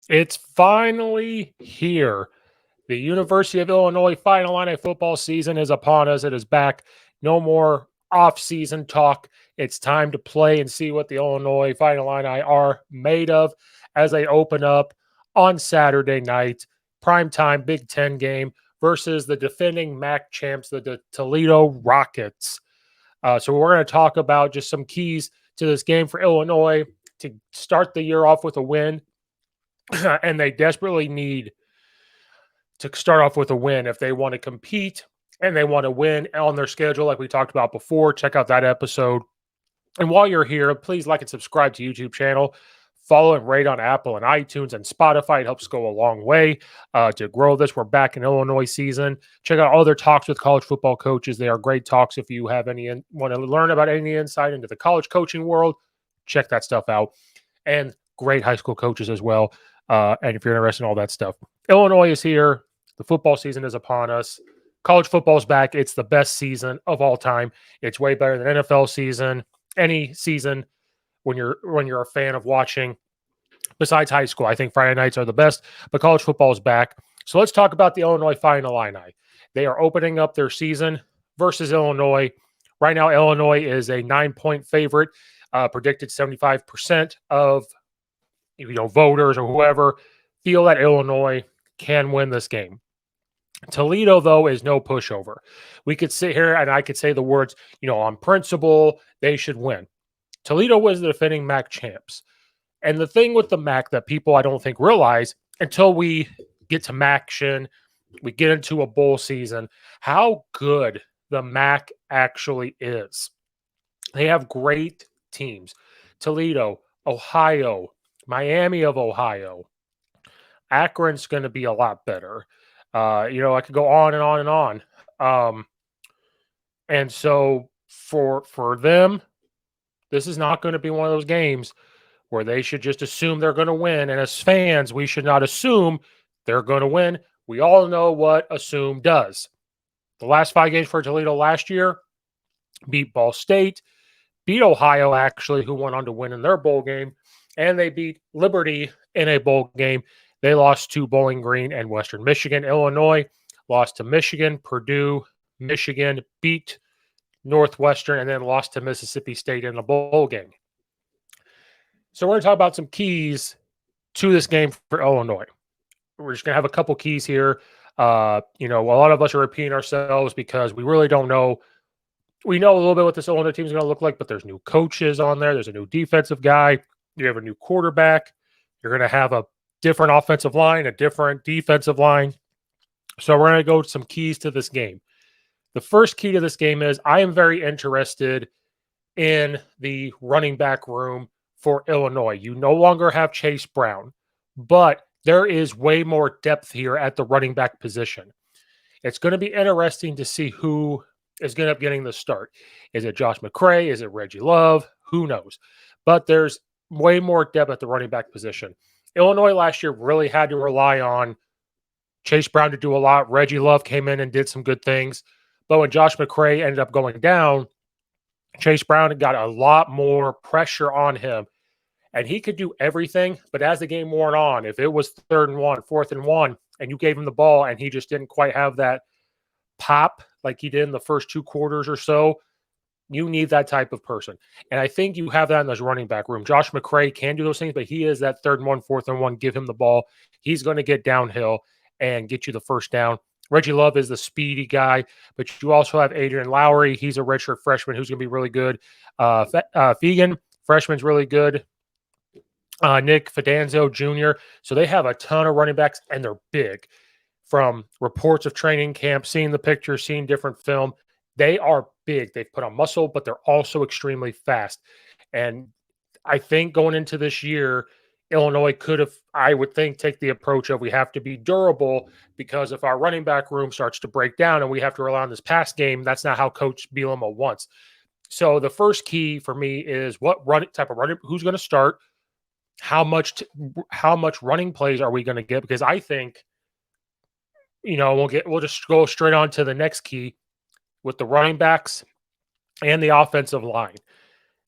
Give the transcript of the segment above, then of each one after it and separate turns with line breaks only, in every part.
It's finally here. The University of Illinois Final Illini football season is upon us. It is back. No more off-season talk. It's time to play and see what the Illinois Final Illini are made of as they open up on Saturday night, primetime Big Ten game versus the defending MAC champs, the Toledo Rockets. So we're going to talk about just some keys to this game for Illinois to start the year off with a win, and they desperately need to start off with a win if they want to compete and they want to win on their schedule, like we talked about before. Check out that episode. And while you're here, please like and subscribe to YouTube channel. Follow and rate on Apple and iTunes and Spotify. It helps go a long way to grow this. We're back in Illinois season. Check out all their talks with college football coaches. They are great talks. If you have any want to learn about any insight into the college coaching world, check that stuff out. And great high school coaches as well. And if you're interested in all that stuff, Illinois is here. The football season is upon us. College football is back. It's the best season of all time. It's way better than NFL season, any season when you're a fan of watching. Besides high school, I think Friday nights are the best, but college football is back. So let's talk about the Illinois Final Illini. They are opening up their season versus Illinois. Right now, Illinois is a 9-point favorite. Predicted 75% of voters or whoever feel that Illinois can win this game. Toledo, though, is no pushover. We could sit here and I could say the words, on principle, they should win. Toledo was the defending MAC champs. And the thing with the MAC that people I don't think realize until we get to MACtion, we get into a bowl season, how good the MAC actually is. They have great teams. Toledo, Ohio, Miami of Ohio. Akron's going to be a lot better. I could go on and on and on. And so for them, this is not going to be one of those games where they should just assume they're going to win. And as fans, we should not assume they're going to win. We all know what assume does. The last 5 games for Toledo last year, beat Ball State, beat Ohio, actually, who went on to win in their bowl game, and they beat Liberty in a bowl game. They lost to Bowling Green and Western Michigan. Illinois lost to Michigan, Purdue, Michigan, beat Northwestern, and then lost to Mississippi State in a bowl game. So we're going to talk about some keys to this game for Illinois. We're just going to have a couple keys here. A lot of us are repeating ourselves because we really don't know. We know a little bit what this Illinois team is going to look like, but there's new coaches on there. There's a new defensive guy. You have a new quarterback. You're going to have a different offensive line, a different defensive line. So we're going to go to some keys to this game. The first key to this game is I am very interested in the running back room for Illinois. You no longer have Chase Brown, but there is way more depth here at the running back position. It's going to be interesting to see who is going to end up getting the start. Is it Josh McCray? Is it Reggie Love? Who knows? But there's way more depth at the running back position. Illinois last year really had to rely on Chase Brown to do a lot. Reggie Love came in and did some good things. But when Josh McCray ended up going down, Chase Brown got a lot more pressure on him. And he could do everything. But as the game wore on, if it was 3rd and 1, 4th and 1, and you gave him the ball and he just didn't quite have that pop like he did in the first 2 quarters or so, you need that type of person. And I think you have that in this running back room. Josh McCray can do those things, but he is that 3rd and 1, 4th and 1. Give him the ball. He's going to get downhill and get you the first down. Reggie Love is the speedy guy, but you also have Adrian Lowry. He's a redshirt freshman who's going to be really good. Fegan, freshman's really good. Nick Fidanzo Jr. So they have a ton of running backs, and they're big. From reports of training camp, seeing the pictures, seeing different film, they are big. They've put on muscle, but they're also extremely fast. And I think going into this year, Illinois could have, I would think, take the approach of we have to be durable because if our running back room starts to break down and we have to rely on this pass game, that's not how Coach Bielema wants. So the first key for me is what type of running, who's going to start, how much running plays are we going to get? Because I think, we'll just go straight on to the next key with the running backs and the offensive line.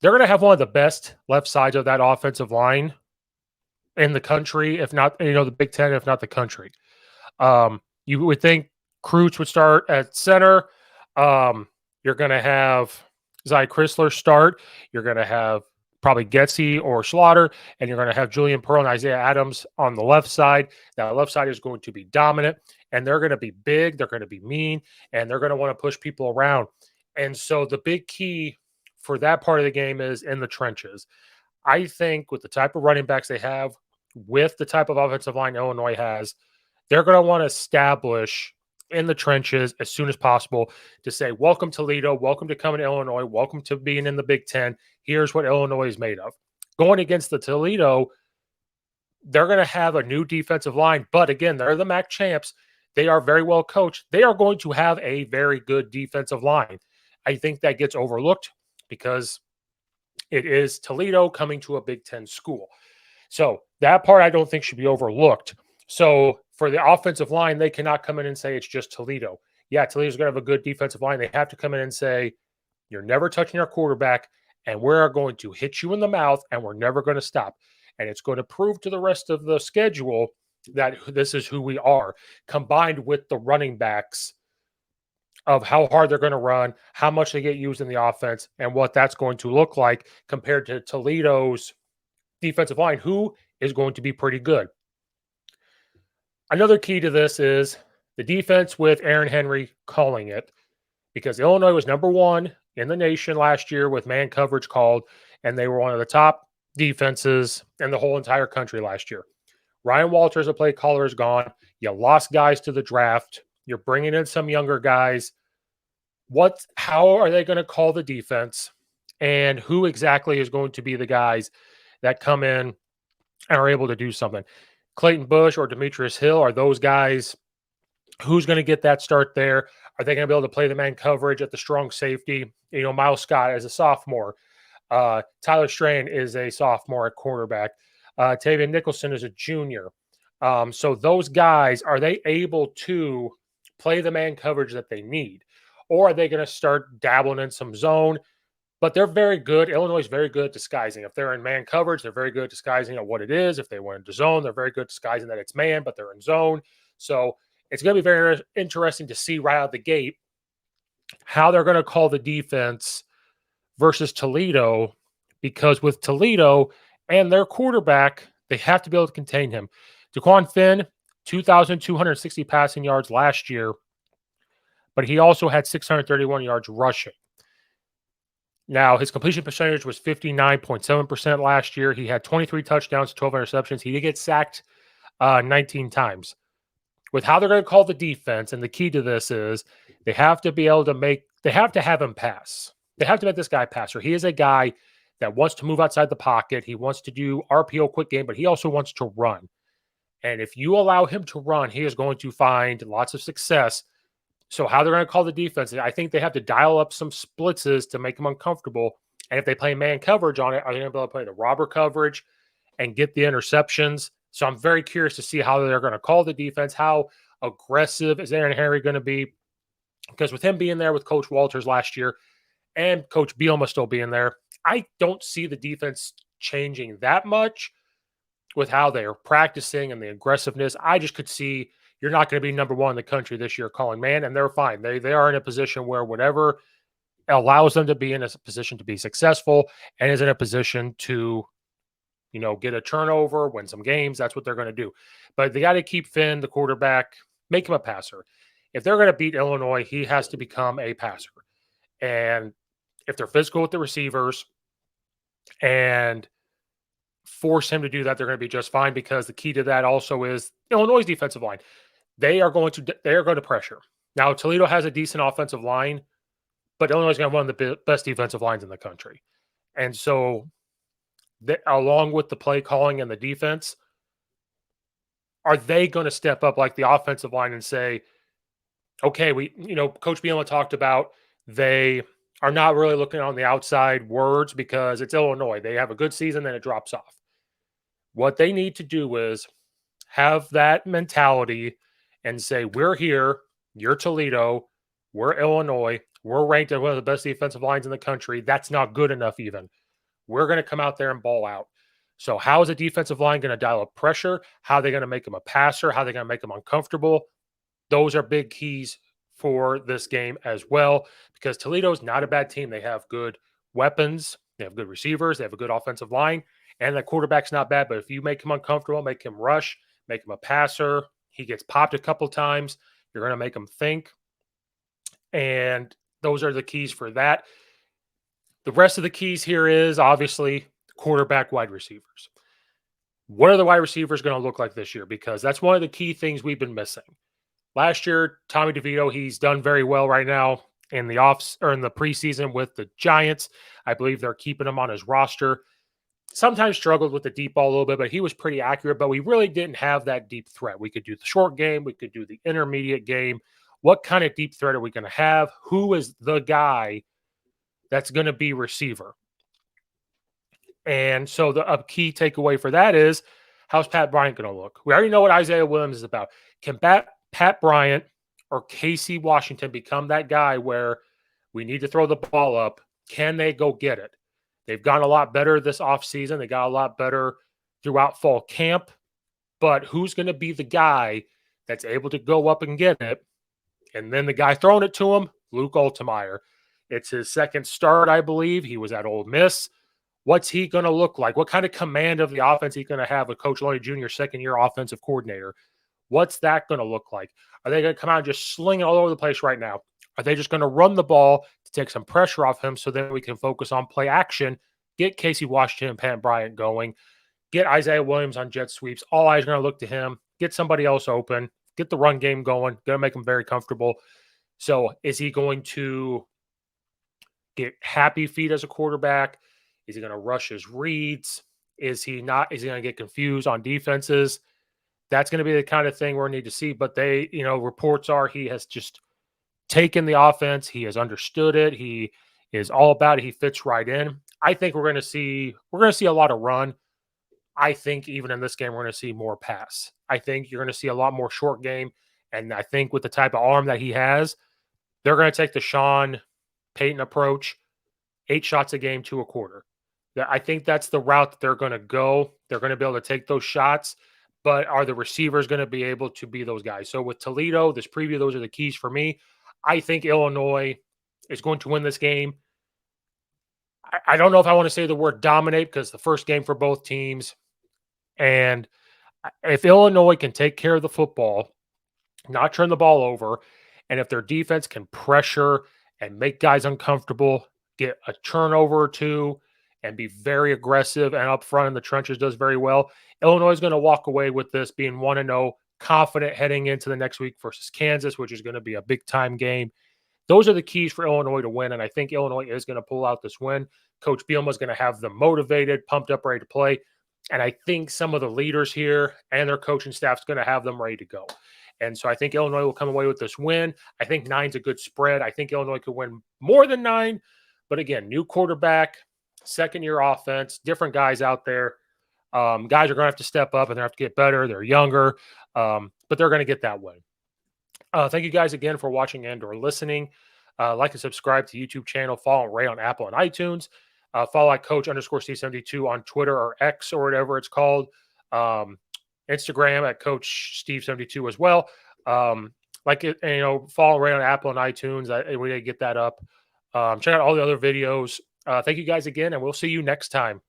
They're going to have one of the best left sides of that offensive line in the country, if not, the Big Ten, if not the country. You would think Crooch would start at center. You're going to have Zy Chrysler start. You're going to have probably Getsy or Slaughter, and you're going to have Julian Pearl and Isaiah Adams on the left side. That left side is going to be dominant, and they're going to be big. They're going to be mean, and they're going to want to push people around. And so the big key for that part of the game is in the trenches. I think with the type of running backs they have, with the type of offensive line Illinois has, they're going to want to establish in the trenches as soon as possible to say, welcome Toledo, welcome to coming to Illinois, welcome to being in the Big Ten. Here's what Illinois is made of. Going against the Toledo, they're going to have a new defensive line, but again, they're the MAC champs. They are very well coached. They are going to have a very good defensive line. I think that gets overlooked because it is Toledo coming to a Big Ten school. So that part I don't think should be overlooked. So for the offensive line, they cannot come in and say it's just Toledo. Yeah, Toledo's going to have a good defensive line. They have to come in and say, you're never touching our quarterback, and we're going to hit you in the mouth, and we're never going to stop. And it's going to prove to the rest of the schedule that this is who we are, combined with the running backs of how hard they're going to run, how much they get used in the offense, and what that's going to look like compared to Toledo's defensive line, who is going to be pretty good. Another key to this is the defense with Aaron Henry calling it, because Illinois was number one in the nation last year with man coverage called, and they were one of the top defenses in the whole entire country last year. Ryan Walters, a play caller, is gone. You lost guys to the draft. You're bringing in some younger guys. How are they going to call the defense? And who exactly is going to be the guys that come in and are able to do something? Clayton Bush or Demetrius Hill, are those guys? Who's going to get that start there? Are they going to be able to play the man coverage at the strong safety? Miles Scott is a sophomore. Tyler Strain is a sophomore at quarterback. Tavian Nicholson is a junior. So those guys, are they able to play the man coverage that they need? Or are they going to start dabbling in some zone? But they're very good. Illinois is very good at disguising. If they're in man coverage, they're very good at disguising what it is. If they went into zone, they're very good at disguising that it's man, but they're in zone. So it's going to be very interesting to see right out of the gate how they're going to call the defense versus Toledo, because with Toledo and their quarterback, they have to be able to contain him. DeQuan Finn, 2,260 passing yards last year, but he also had 631 yards rushing. Now, his completion percentage was 59.7% last year. He had 23 touchdowns, 12 interceptions. He did get sacked 19 times. With how they're going to call the defense, and the key to this is they have to be able to they have to have him pass. They have to make this guy passer. He is a guy that wants to move outside the pocket. He wants to do RPO quick game, but he also wants to run. And if you allow him to run, he is going to find lots of success. So how they're going to call the defense, I think they have to dial up some splitzes to make them uncomfortable. And if they play man coverage on it, are they going to be able to play the robber coverage and get the interceptions? So I'm very curious to see how they're going to call the defense. How aggressive is Aaron Henry going to be? Because with him being there with Coach Walters last year and Coach Bielema still being there, I don't see the defense changing that much with how they are practicing and the aggressiveness. I just could see you're not going to be number one in the country this year calling man, and they're fine. They are in a position where whatever allows them to be in a position to be successful and is in a position to, get a turnover, win some games. That's what they're going to do. But they got to keep Finn, the quarterback, make him a passer. If they're going to beat Illinois, he has to become a passer. And if they're physical with the receivers and force him to do that, they're going to be just fine, because the key to that also is Illinois' defensive line. They are going to pressure. Now, Toledo has a decent offensive line, but Illinois is going to have one of the best defensive lines in the country. And so, along with the play calling and the defense, are they going to step up like the offensive line and say, okay, Coach Bielema talked about they are not really looking on the outside words because it's Illinois. They have a good season, then it drops off. What they need to do is have that mentality and say, we're here, you're Toledo, we're Illinois, we're ranked as one of the best defensive lines in the country. That's not good enough even. We're going to come out there and ball out. So, how is the defensive line going to dial up pressure? How are they going to make him a passer? How are they going to make him uncomfortable? Those are big keys for this game as well, because Toledo's not a bad team. They have good weapons, they have good receivers, they have a good offensive line, and the quarterback's not bad. But if you make him uncomfortable, make him rush, make him a passer, he gets popped a couple times, you're going to make him think. And those are the keys for that. The rest of the keys here is obviously quarterback, wide receivers. What are the wide receivers going to look like this year? Because that's one of the key things we've been missing. Last year, Tommy DeVito, he's done very well right now in the in the preseason with the Giants. I believe they're keeping him on his roster. Sometimes struggled with the deep ball a little bit, but he was pretty accurate. But we really didn't have that deep threat. We could do the short game, we could do the intermediate game. What kind of deep threat are we going to have? Who is the guy that's going to be receiver? And so a key takeaway for that is, how's Pat Bryant going to look? We already know what Isaiah Williams is about. Can Pat Bryant or Casey Washington become that guy where we need to throw the ball up? Can they go get it? They've gotten a lot better this offseason. They got a lot better throughout fall camp. But who's going to be the guy that's able to go up and get it? And then the guy throwing it to him, Luke Altmaier. It's his second start, I believe. He was at Ole Miss. What's he going to look like? What kind of command of the offense he going to have with Coach Loney Jr., second-year offensive coordinator? What's that going to look like? Are they going to come out and just sling it all over the place right now? Are they just going to run the ball to take some pressure off him so then we can focus on play action, get Casey Washington and Pat Bryant going, get Isaiah Williams on jet sweeps? All eyes are going to look to him, get somebody else open, get the run game going, going to make him very comfortable. So is he going to get happy feet as a quarterback? Is he going to rush his reads? Is he not? Is he going to get confused on defenses? That's going to be the kind of thing we're going to need to see. But they, reports are he has just taken the offense. He has understood it. He is all about it. He fits right in. I think we're going to see a lot of run. I think even in this game, we're going to see more pass. I think you're going to see a lot more short game. And I think with the type of arm that he has, they're going to take the Sean Payton approach, 8 shots a game to a quarter. I think that's the route that they're going to go. They're going to be able to take those shots, but are the receivers going to be able to be those guys? So with Toledo, this preview, those are the keys for me. I think Illinois is going to win this game. I don't know if I want to say the word dominate because the first game for both teams. And if Illinois can take care of the football, not turn the ball over, and if their defense can pressure and make guys uncomfortable, get a turnover or two, and be very aggressive and up front in the trenches does very well, Illinois is going to walk away with this being 1-0, confident heading into the next week versus Kansas, which is going to be a big-time game. Those are the keys for Illinois to win, and I think Illinois is going to pull out this win. Coach Bielema is going to have them motivated, pumped up, ready to play, and I think some of the leaders here and their coaching staff is going to have them ready to go. And so I think Illinois will come away with this win. I think 9's a good spread. I think Illinois could win more than 9, but again, new quarterback, second-year offense, different guys out there. Guys are going to have to step up and they have to get better. They're younger, but they're going to get that win. Thank you guys again for watching and or listening. Like and subscribe to YouTube channel. Follow Ray on Apple and iTunes. Follow at Coach_Steve72 on Twitter or X or whatever it's called. Instagram at Coach Steve72 as well. Follow Ray on Apple and iTunes. We need to get that up. Check out all the other videos. Thank you guys again, and we'll see you next time.